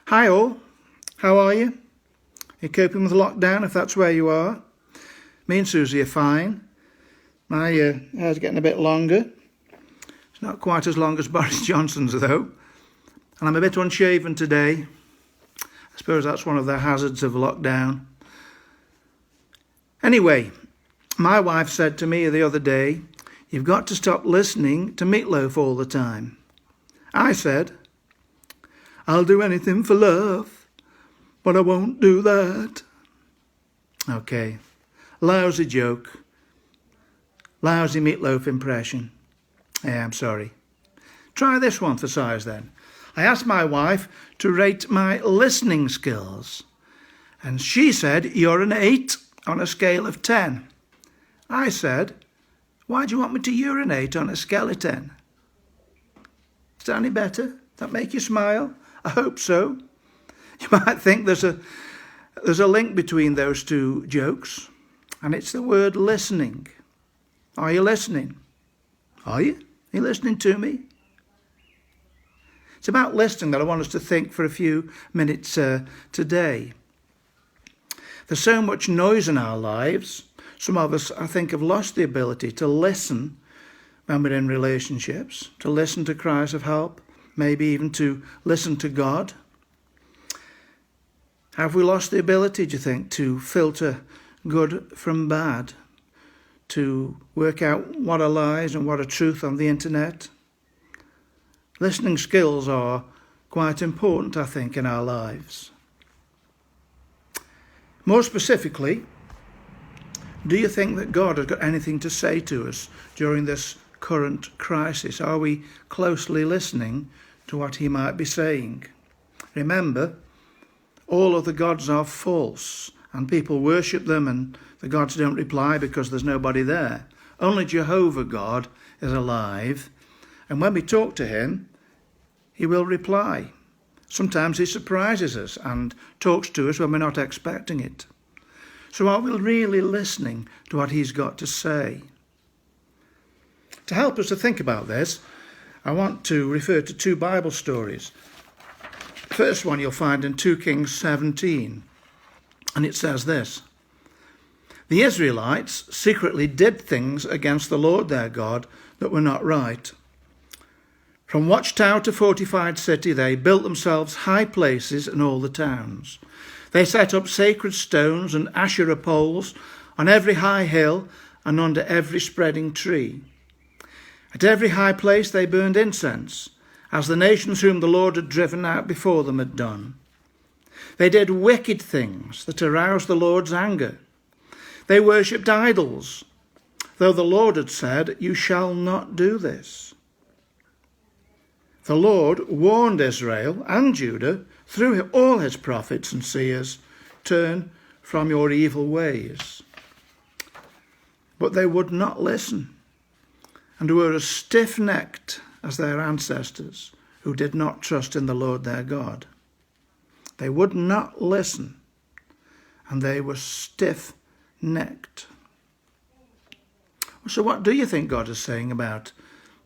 Hi all, how are you? You coping with lockdown if that's where you are? Me and Susie are fine. My hair's getting a bit longer. It's not quite as long as Boris Johnson's though. And I'm a bit unshaven today. I suppose that's one of the hazards of lockdown. Anyway, my wife said to me the other day, "You've got to stop listening to Meat Loaf all the time." I said, "I'll do anything for love, but I won't do that." Okay, lousy joke. Lousy Meat Loaf impression. Yeah, I'm sorry. Try this one for size then. I asked my wife to rate my listening skills, and she said, "You're an 8 on a scale of 10. I said, "Why do you want me to urinate on a skeleton?" Is that any better? That make you smile? I hope so. You might think there's a link between those two jokes, and it's the word listening. Are you listening? Are you? Are you listening to me? It's about listening that I want us to think for a few minutes today. There's so much noise in our lives. Some of us, I think, have lost the ability to listen when we're in relationships, to listen to cries of help, maybe even to listen to God. Have we lost the ability, do you think, to filter good from bad, to work out what are lies and what are truth on the internet? Listening skills are quite important, I think, in our lives. More specifically, do you think that God has got anything to say to us during this current crisis? Are we closely listening to what he might be saying? Remember, all of the gods are false, and people worship them, and the gods don't reply because there's nobody there. Only Jehovah God is alive, and when we talk to him, he will reply. Sometimes he surprises us and talks to us when we're not expecting it. So are we really listening to what he's got to say? To help us to think about this, I want to refer to two Bible stories. The first one you'll find in 2 Kings 17, and it says this: "The Israelites secretly did things against the Lord their God that were not right. From watchtower to fortified city, they built themselves high places in all the towns. They set up sacred stones and Asherah poles on every high hill and under every spreading tree. At every high place they burned incense, as the nations whom the Lord had driven out before them had done. They did wicked things that aroused the Lord's anger. They worshipped idols, though the Lord had said, 'You shall not do this.' The Lord warned Israel and Judah through all his prophets and seers, 'Turn from your evil ways.' But they would not listen, and were as stiff-necked as their ancestors, who did not trust in the Lord their God. They would not listen, and they were stiff-necked." So what do you think God is saying about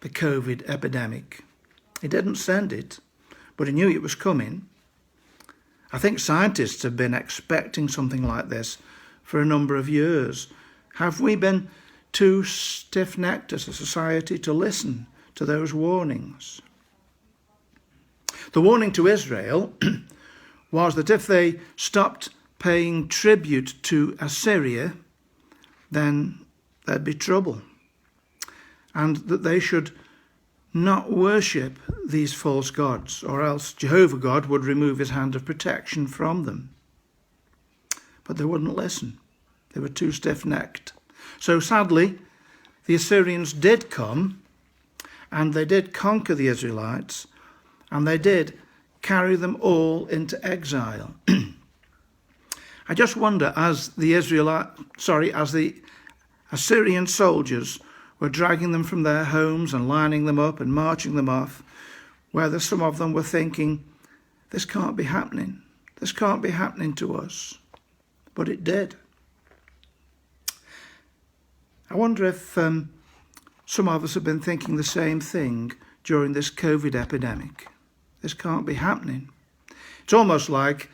the COVID epidemic? He didn't send it, but he knew it was coming. I think scientists have been expecting something like this for a number of years. Have we been too stiff-necked as a society to listen to those warnings? The warning to Israel was that if they stopped paying tribute to Assyria, then there'd be trouble, and that they should not worship these false gods, or else Jehovah God would remove his hand of protection from them. But they wouldn't listen. They were too stiff-necked. So sadly, the Assyrians did come, and they did conquer the Israelites, and they did carry them all into exile. I just wonder, as the Assyrian soldiers were dragging them from their homes and lining them up and marching them off, whether some of them were thinking, "This can't be happening. This can't be happening to us." But it did. I wonder if some of us have been thinking the same thing during this COVID epidemic. This can't be happening. It's almost like,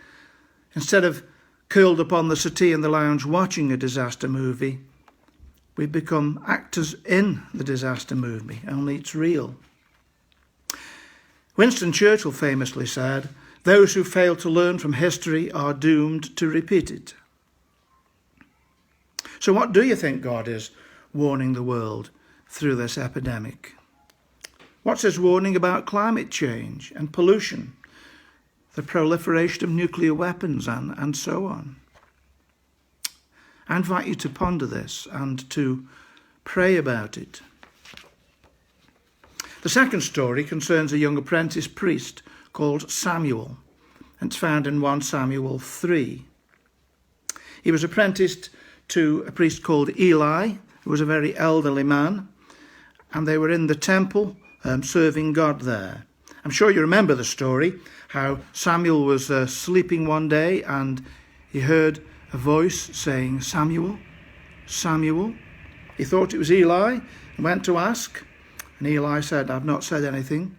instead of curled up on the settee in the lounge watching a disaster movie, we've become actors in the disaster movie, only it's real. Winston Churchill famously said, "Those who fail to learn from history are doomed to repeat it." So what do you think God is warning the world through this epidemic? What's his warning about climate change and pollution, the proliferation of nuclear weapons and so on? I invite you to ponder this and to pray about it. The second story concerns a young apprentice priest called Samuel, and it's found in 1 Samuel 3. He was apprenticed to a priest called Eli, who was a very elderly man, and they were in the temple serving God there. I'm sure you remember the story, how Samuel was sleeping one day and he heard a voice saying, "Samuel, Samuel." He thought it was Eli and went to ask, and Eli said, "I've not said anything,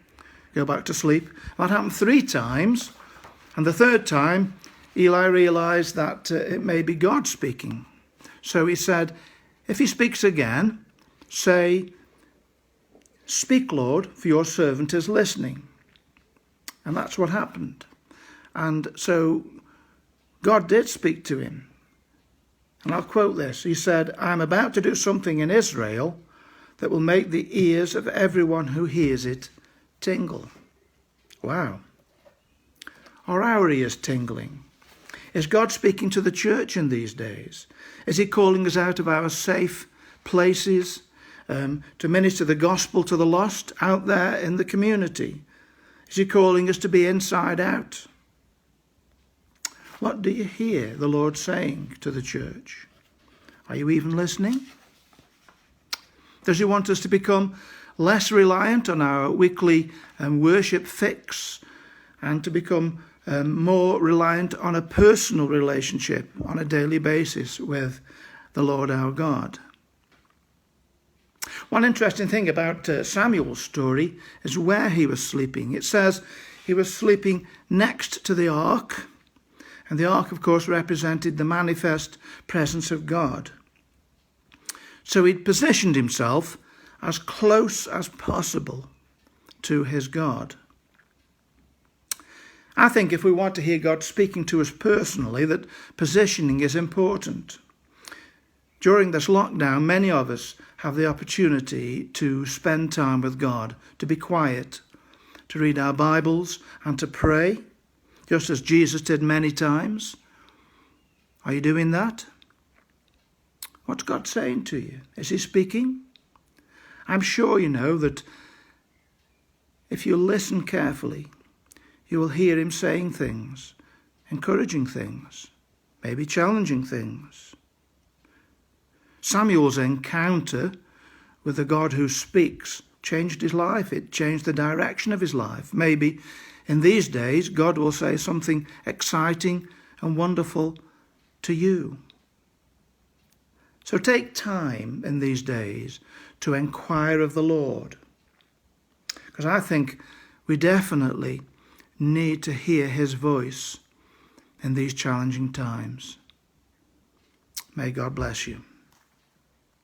go back to sleep." That happened 3 times, and the 3rd time Eli realised that it may be God speaking. So he said, "If he speaks again, say, 'Speak, Lord, for your servant is listening.'" And that's what happened. And so God did speak to him. And I'll quote this. He said, "I'm about to do something in Israel that will make the ears of everyone who hears it tingle." Wow. Are our ears tingling? Is God speaking to the church in these days? Is he calling us out of our safe places to minister the gospel to the lost out there in the community? Is he calling us to be inside out? What do you hear the Lord saying to the church? Are you even listening? Does he want us to become less reliant on our weekly worship fix and to become more reliant on a personal relationship on a daily basis with the Lord our God? One interesting thing about Samuel's story is where he was sleeping. It says he was sleeping next to the ark, and the ark, of course, represented the manifest presence of God. So he'd positioned himself as close as possible to his God. I think if we want to hear God speaking to us personally, that positioning is important. During this lockdown, many of us have the opportunity to spend time with God, to be quiet, to read our Bibles and to pray, just as Jesus did many times. Are you doing that? What's God saying to you? Is he speaking? I'm sure you know that if you listen carefully, you will hear him saying things, encouraging things, maybe challenging things. Samuel's encounter with the God who speaks changed his life. It changed the direction of his life. Maybe in these days, God will say something exciting and wonderful to you. So take time in these days to inquire of the Lord, because I think we definitely need to hear his voice in these challenging times. May God bless you.